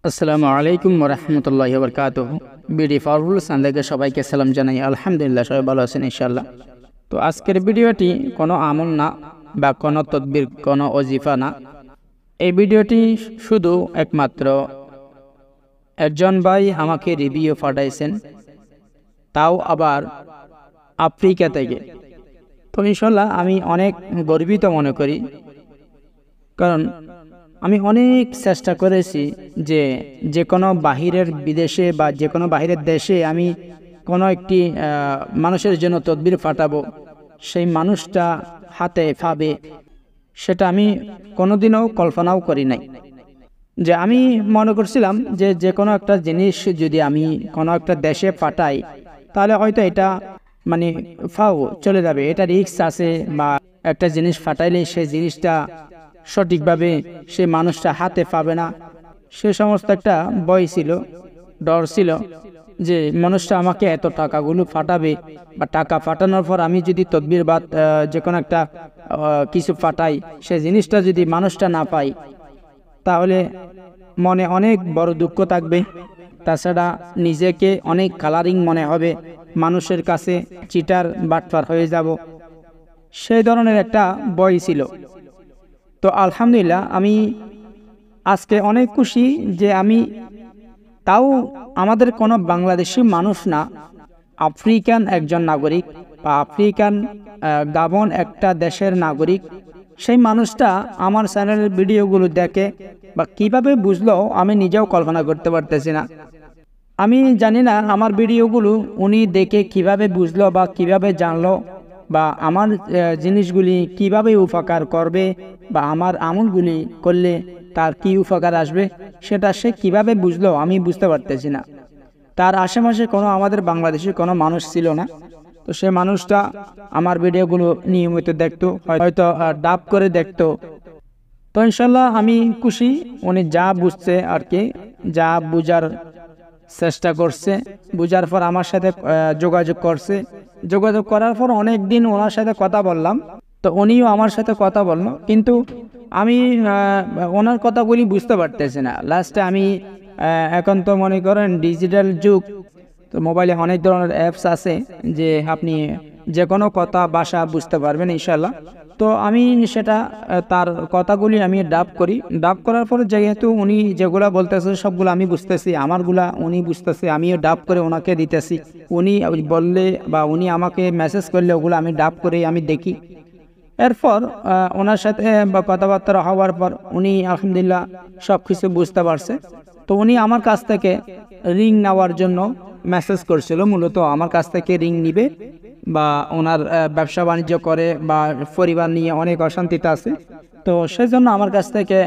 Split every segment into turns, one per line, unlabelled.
আসসালামু আলাইকুম ওরহমতুল্লাহি ওবরকাতুহু। বিডি ফারুল সান্দেকে সবাইকে সালাম জানাই। আলহামদুলিল্লাহ, সবাই ভালো আছেন ইনশাআল্লাহ। তো আজকের ভিডিওটি কোনো আমল না বা কোনো তদবির, কোনো ওজিফা না। এই ভিডিওটি শুধু একমাত্র একজন ভাই আমাকে রিভিউ পাঠাইছেন, তাও আবার আফ্রিকা থেকে। তো ইনশাআল্লাহ আমি অনেক গর্বিত মনে করি, কারণ আমি অনেক চেষ্টা করেছি যে কোনো বাহিরের বিদেশে বা যে কোনো বাহিরের দেশে আমি কোনো একটি মানুষের জন্য তদবির পাঠাবো, সেই মানুষটা হাতে পাবে, সেটা আমি কোনোদিনও কল্পনাও করি নাই। যে আমি মনে করছিলাম যে কোনো একটা জিনিস যদি আমি কোনো একটা দেশে পাঠাই, তাহলে হয়তো এটা মানে ফাও চলে যাবে, এটা রিস্ক আছে, বা একটা জিনিস পাঠাইলে সেই জিনিসটা সঠিকভাবে সে মানুষটা হাতে পাবে না, সে সমস্ত একটা ভয় ছিল, ডর ছিল যে মানুষটা আমাকে এত টাকাগুলো পাঠাবে, বা টাকা পাঠানোর পর আমি যদি তদবির বা যে কোনো একটা কিছু পাঠাই, সে জিনিসটা যদি মানুষটা না পাই, তাহলে মনে অনেক বড় দুঃখ থাকবে। তাছাড়া নিজেকে অনেক কালারিং মনে হবে, মানুষের কাছে চিটার বাটপার হয়ে যাব, সেই ধরনের একটা ভয় ছিল। তো আলহামদুলিল্লাহ আমি আজকে অনেক খুশি যে আমি, তাও আমাদের কোনো বাংলাদেশি মানুষ না, আফ্রিকান একজন নাগরিক বা আফ্রিকান গাবন একটা দেশের নাগরিক, সেই মানুষটা আমার চ্যানেলের ভিডিওগুলো দেখে বা কিভাবে বুঝলো আমি নিজেও কল্পনা করতে পারতেছি না। আমি জানি না আমার ভিডিওগুলো উনি দেখে কিভাবে বুঝলো বা কিভাবে জানলো, বা আমার জিনিসগুলি কিভাবে উপকার করবে, বা আমার আমলগুলি করলে তার কি উপকার আসবে, সেটা সে কিভাবে বুঝলো আমি বুঝতে পারতেছি না। তার আশেপাশে কোনো আমাদের বাংলাদেশে কোনো মানুষ ছিল না। তো সে মানুষটা আমার ভিডিওগুলো নিয়মিত দেখতো, হয়তো ডাব করে দেখতো। তো ইনশাল্লাহ আমি খুশি, উনি যা বুঝছে আর কি, যা বুঝার চেষ্টা করছে, বুঝার পর আমার সাথে যোগাযোগ করছে। যোগাযোগ করার পর অনেক দিন ওনার সাথে কথা বললাম, তো উনিও আমার সাথে কথা বললো, কিন্তু আমি ওনার কথাগুলি বুঝতে পারতেছি না। লাস্টে আমি এখন তো মনে করেন ডিজিটাল যুগ, তো মোবাইলে অনেক ধরনের অ্যাপস আছে যে আপনি যে কোনো কথা ভাষা বুঝতে পারবেন ইনশাল্লাহ। তো আমি সেটা তার কথাগুলি আমি ডাব করি, ডাব করার পরে যেহেতু উনি যেগুলা বলতেছে সবগুলো আমি বুঝতেছি, আমারগুলা উনি বুঝতেছে, আমিও ডাব করে ওনাকে দিতেছি। উনি বললে বা উনি আমাকে মেসেজ করলে ওগুলো আমি ডাব করে আমি দেখি। এরপর ওনার সাথে কথাবার্তা হওয়ার পর উনি আলহামদুলিল্লাহ সব কিছু বুঝতে পারছে। তো উনি আমার কাছ থেকে রিং নেওয়ার জন্য মেসেজ করছিল, মূলত আমার কাছ থেকে রিং নিবে, বা ওনার ব্যবসা বাণিজ্য করে বা পরিবার নিয়ে অনেক অশান্তিতে আছে, তো সেজন্য আমার কাছ থেকে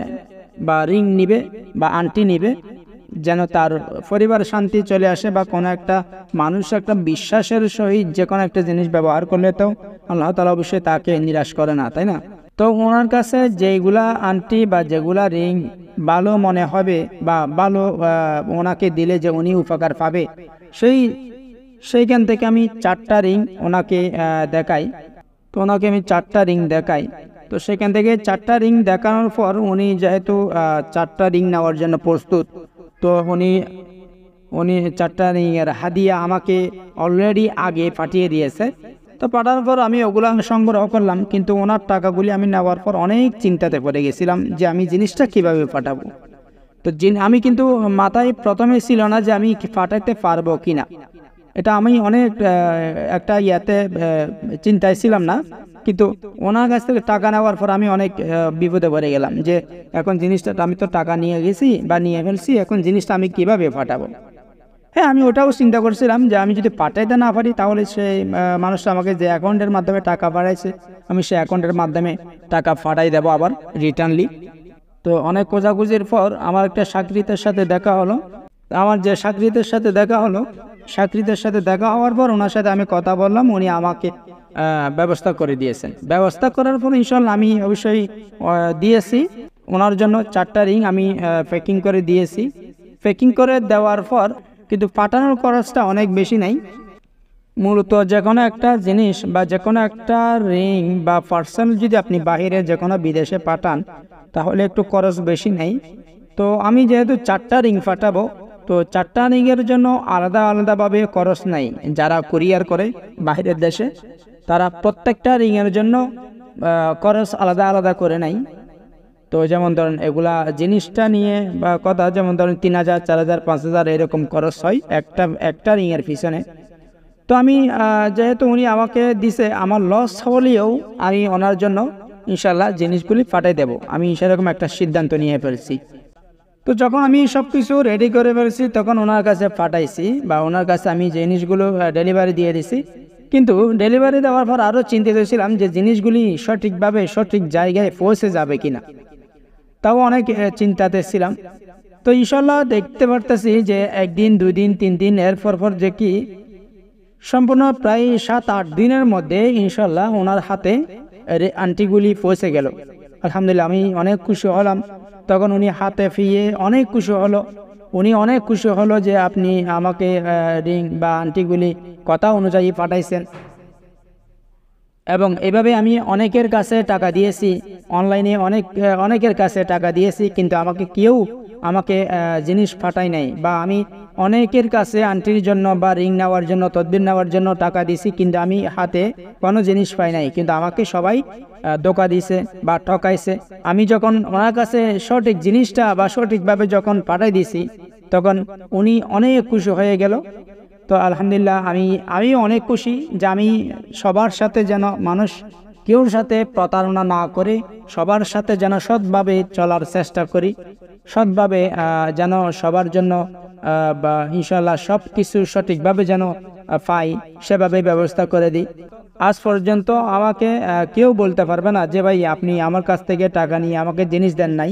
বা রিং নিবে বা আংটি নিবে, যেন তার পরিবার শান্তি চলে আসে, বা কোনো একটা মানুষ একটা বিশ্বাসের সহিত যে কোনো একটা জিনিস ব্যবহার করলে তো আল্লাহ তাআলা অবশ্যই তাকে নিরাশ করে না, তাই না? তো ওনার কাছে যেগুলা আংটি বা যেগুলা রিং ভালো মনে হবে বা ভালো ওনাকে দিলে যে উনি উপকার পাবে, সেইখান থেকে আমি 4টা রিং ওনাকে দেখাই। তো ওনাকে আমি 4টা রিং দেখাই। তো সেখান থেকে 4টা রিং দেখানোর পর উনি যেহেতু 4টা রিং নেওয়ার জন্য প্রস্তুত, তো উনি 4টা রিংয়ের হাদিয়া আমাকে অলরেডি আগে পাঠিয়ে দিয়েছে। তো পাঠানোর পর আমি ওগুলো সংগ্রহ করলাম, কিন্তু ওনার টাকাগুলি আমি নেওয়ার পর অনেক চিন্তাতে পড়ে গেছিলাম যে আমি জিনিসটা কিভাবে পাঠাবো। তো আমি কিন্তু মাথায় প্রথমে ছিল না যে আমি পাঠাতে পারবো কিনা, এটা আমি অনেক একটা চিন্তায় ছিলাম না। কিন্তু ওনার কাছ থেকে টাকা নেওয়ার পর আমি অনেক বিপদে পড়ে গেলাম যে এখন জিনিসটা আমি তো টাকা নিয়ে গেছি বা নিয়ে ফেলছি, এখন জিনিসটা আমি কিভাবে পাঠাবো। হ্যাঁ, আমি ওটাও চিন্তা করছিলাম যে আমি যদি পাঠাইতে না পারি, তাহলে সেই মানুষটা আমাকে যে অ্যাকাউন্টের মাধ্যমে টাকা পাঠাইছে, আমি সেই অ্যাকাউন্টের মাধ্যমে টাকা পাঠাই দেবো আবার রিটার্নলি। তো অনেক খোঁজাখুঁজির পর আমার একটা সাকরিতের সাথে দেখা হলো। আমার যে সাকরিতের সাথে দেখা হলো, সাকরিতের সাথে দেখা হওয়ার পর ওনার সাথে আমি কথা বললাম, উনি আমাকে ব্যবস্থা করে দিয়েছেন। ব্যবস্থা করার পর ইনশাল্লাহ আমি অবশ্যই দিয়েছি ওনার জন্য 4টা রিং আমি প্যাকিং করে দিয়েছি। প্যাকিং করে দেওয়ার পর কিন্তু পাঠানোর খরচটা অনেক বেশি নাই। মূলত যে কোনো একটা জিনিস বা যে কোনো একটা রিং বা পার্সেল যদি আপনি বাইরে যে কোনো বিদেশে পাঠান, তাহলে একটু খরচ বেশি নেই। তো আমি যেহেতু 4টা রিং ফাটাবো, তো 4টা রিংয়ের জন্য আলাদা আলাদাভাবে খরচ নাই। যারা কুরিয়ার করে বাইরের দেশে, তারা প্রত্যেকটা রিংয়ের জন্য খরচ আলাদা আলাদা করে নাই। তো যেমন ধরেন এগুলা জিনিসটা নিয়ে বা কথা, যেমন ধরেন 3000, 4000, 5000 এরকম খরচ হয় একটা রিংয়ের পিছনে। তো আমি যেহেতু উনি আমাকে দিছে, আমার লস হলেও আমি ওনার জন্য ইনশাল্লাহ জিনিসগুলি পাঠিয়ে দেব, আমি সেরকম একটা সিদ্ধান্ত নিয়ে ফেলছি। তো যখন আমি সব কিছু রেডি করে ফেলছি, তখন ওনার কাছে পাঠাইছি বা ওনার কাছে আমি জিনিসগুলো ডেলিভারি দিয়ে দিছি। কিন্তু ডেলিভারি দেওয়ার পর আরও চিন্তিত ছিলাম যে জিনিসগুলি সঠিকভাবে সঠিক জায়গায় পৌঁছে যাবে কিনা, তাও অনেক চিন্তাতে ছিলাম। তো ইনশাল্লাহ দেখতে পারতেছি যে 1 দিন 2 দিন 3 দিন এরপর যে কি সম্পূর্ণ প্রায় 7-8 দিনের মধ্যে ইনশাল্লাহ ওনার হাতে আন্টিগুলি পৌঁছে গেল। আলহামদুলিল্লাহ, আমি অনেক খুশি হলাম। তখন উনি হাতে পেয়ে অনেক খুশি হলো। উনি অনেক খুশি হলো যে আপনি আমাকে রিং বা আন্টিগুলি কথা অনুযায়ী পাঠাইছেন। এবং এভাবে আমি অনেকের কাছে টাকা দিয়েছি, অনলাইনে অনেকের কাছে টাকা দিয়েছি, কিন্তু কেউ আমাকে জিনিস পাঠায় নাই। বা আমি অনেকের কাছে আন্টির জন্য বা রিং নেওয়ার জন্য, তদবির নেওয়ার জন্য টাকা দিয়েছি, কিন্তু আমি হাতে কোনো জিনিস পাই নাই। কিন্তু আমাকে সবাই ধোঁকা দিয়েছে বা ঠকাইছে। আমি যখন ওনার কাছে সঠিক জিনিসটা বা সঠিকভাবে যখন পাঠাই দিয়েছি, তখন উনি অনেক খুশি হয়ে গেল। তো আলহামদুলিল্লাহ, আমি অনেক খুশি যে আমি সবার সাথে যেন মানুষ কেউর সাথে প্রতারণা না করে সবার সাথে যেন সৎভাবে চলার চেষ্টা করি, সৎভাবে যেন সবার জন্য বা ইনশাল্লাহ সব কিছু সঠিকভাবে যেন পাই, সেভাবে ব্যবস্থা করে দিই। আজ পর্যন্ত আমাকে কেউ বলতে পারবে না যে ভাই আপনি আমার কাছ থেকে টাকা নিয়ে আমাকে জিনিস দেন নাই।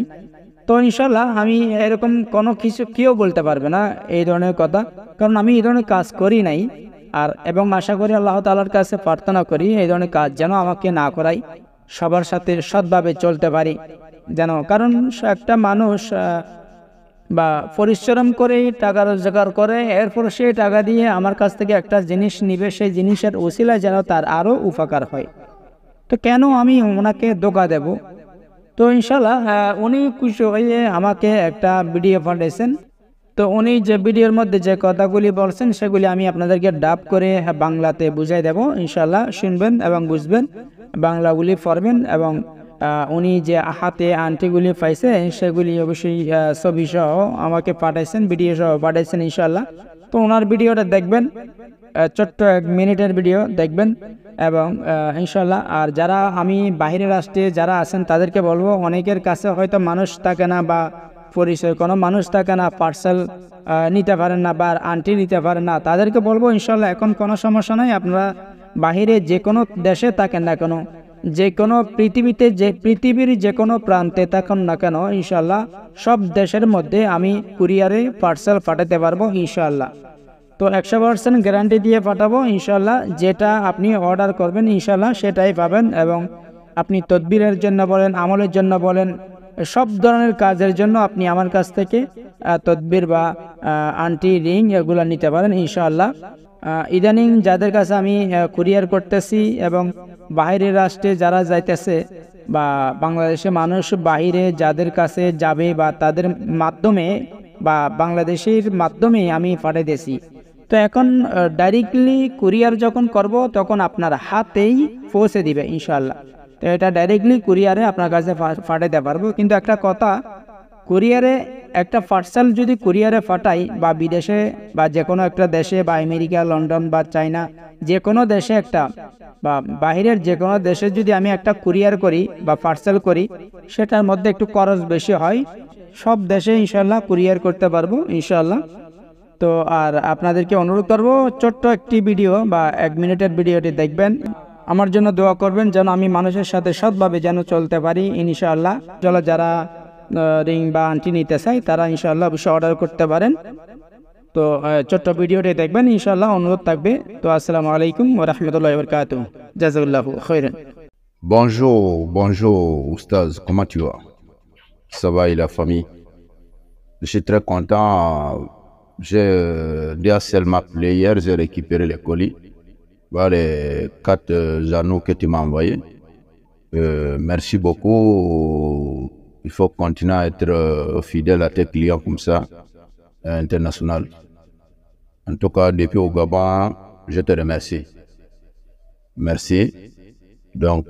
তো ইনশাল্লাহ আমি এরকম কোনো কিছু কেউ বলতে পারবে না এই ধরনের কথা, কারণ আমি এই ধরনের কাজ করি নাই। এবং আশা করি আল্লাহ তাআলার কাছে প্রার্থনা করি এই ধরনের কাজ যেন আমাকে না করাই, সবার সাথে সৎভাবে চলতে পারি যেন। কারণ একটা মানুষ বা পরিশ্রম করে টাকা রোজগার করে, এরপর সেই টাকা দিয়ে আমার কাছ থেকে একটা জিনিস নিবে, সেই জিনিসের উসিলায় যেন তার আরও উপকার হয়। তো কেন আমি ওনাকে ধোঁকা দেব? তো ইনশাল্লাহ উনি খুশি হয়ে আমাকে একটা ভিডিও পাঠিয়েছেন। তো উনি যে ভিডিওর মধ্যে যে কথাগুলি বলছেন সেগুলি আমি আপনাদেরকে ডাব করে বাংলাতে বুঝাই দেব। ইনশাল্লাহ শুনবেন এবং বুঝবেন, বাংলাগুলি পড়বেন। এবং উনি যে হাতে আন্টিগুলি পাইছে সেগুলি অবশ্যই ছবি সহ আমাকে পাঠাইছেন, ভিডিও সহ পাঠাইছেন ইনশাল্লাহ। তো ওনার ভিডিওটা দেখবেন, ছোট্ট 1 মিনিটের ভিডিও দেখবেন। এবং ইনশাল্লাহ আর যারা আমি বাইরের রাষ্ট্রে যারা আছেন তাদেরকে বলবো, অনেকের কাছে হয়তো মানুষ থাকে না বা পরিচয় কোনো মানুষ থাকে না, পার্সেল নিতে পারেন না বা আন্টি নিতে পারেন না, তাদেরকে বলবো ইনশাল্লাহ এখন কোনো সমস্যা নাই। আপনারা বাহিরে যে কোনো দেশে থাকেন না কেন, যে কোনো পৃথিবীর যে কোনো প্রান্তে থাকুন না কেন, ইনশাল্লাহ সব দেশের মধ্যে আমি কুরিয়ারে পার্সেল পাঠাতে পারবো ইনশাল্লাহ। তো 100% গ্যারান্টি দিয়ে পাঠাবো ইনশাল্লাহ। যেটা আপনি অর্ডার করবেন ইনশাল্লাহ সেটাই পাবেন। এবং আপনি তদবিরের জন্য বলেন, আমলের জন্য বলেন, সব ধরনের কাজের জন্য আপনি আমার কাছ থেকে তদবির বা আন্টি রিং এগুলো নিতে পারেন ইনশাআল্লাহ। ইদানিং যাদের কাছে আমি কুরিয়ার করতেছি এবং বাইরের রাষ্ট্রে যারা যাইতেছে বা বাংলাদেশে মানুষ বাইরে যাদের কাছে যাবে বা তাদের মাধ্যমে বা বাংলাদেশের মাধ্যমে আমি পাঠিয়েছি। তো এখন ডাইরেক্টলি কুরিয়ার যখন করব তখন আপনার হাতেই পৌঁছে দিবে ইনশাআল্লাহ। তো এটা ডাইরেক্টলি কুরিয়ারে আপনার কাছে পাঠাতে পারবো। কিন্তু একটা কথা, কুরিয়ারে একটা পার্সেল যদি কুরিয়ারে পাঠাই বা বিদেশে বা যে কোনো একটা দেশে বা আমেরিকা, লন্ডন বা চায়না, যে কোনো দেশে একটা বা বাইরের যে কোনো দেশে যদি আমি একটা কুরিয়ার করি বা পার্সেল করি, সেটার মধ্যে একটু খরচ বেশি হয়। সব দেশে ইনশাল্লাহ কুরিয়ার করতে পারবো ইনশাল্লাহ। তো আর আপনাদেরকে অনুরোধ করবো, ছোট্ট একটি ভিডিও বা 1 মিনিটের ভিডিওটি দেখবেন, আমার জন্য দোয়া করবেন যেন আমি মানুষের সাথে সৎভাবে যেন চলতে পারি ইনশাআল্লাহ। চলো, যারা রিং বা আন্টি নিতে চাই তারা ইনশাআল্লাহ অবশ্যই অর্ডার করতে পারেন। তো ছোট্ট ভিডিওটি দেখবেন ইনশাআল্লাহ, অনুরোধ থাকবে। তো আসসালামু আলাইকুম ওয়া রাহমাতুল্লাহি ওয়া বারাকাতুহু। জাযাকাল্লাহু খাইরান।
Bonjour, bonjour, Oustaz, comment tu vas? Ça va et la famille? Je suis très content. J'ai DHL m'a appelé hier, j'ai récupéré les colis. Voilà les 4 anneaux que tu m'as envoyés. Merci beaucoup. Il faut continuer à être fidèle à tes clients comme ça, international. En tout cas, depuis au Gabon, je te remercie. Merci. Donc,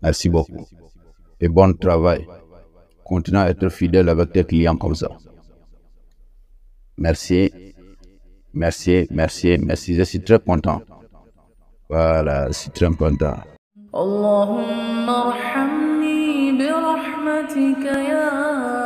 merci beaucoup. Et bon travail. Continue à être fidèle avec tes clients comme ça. Merci. Merci, merci, merci. Je suis très content. Voilà, je suis très content.
اللهم ارحمني برحمتك يا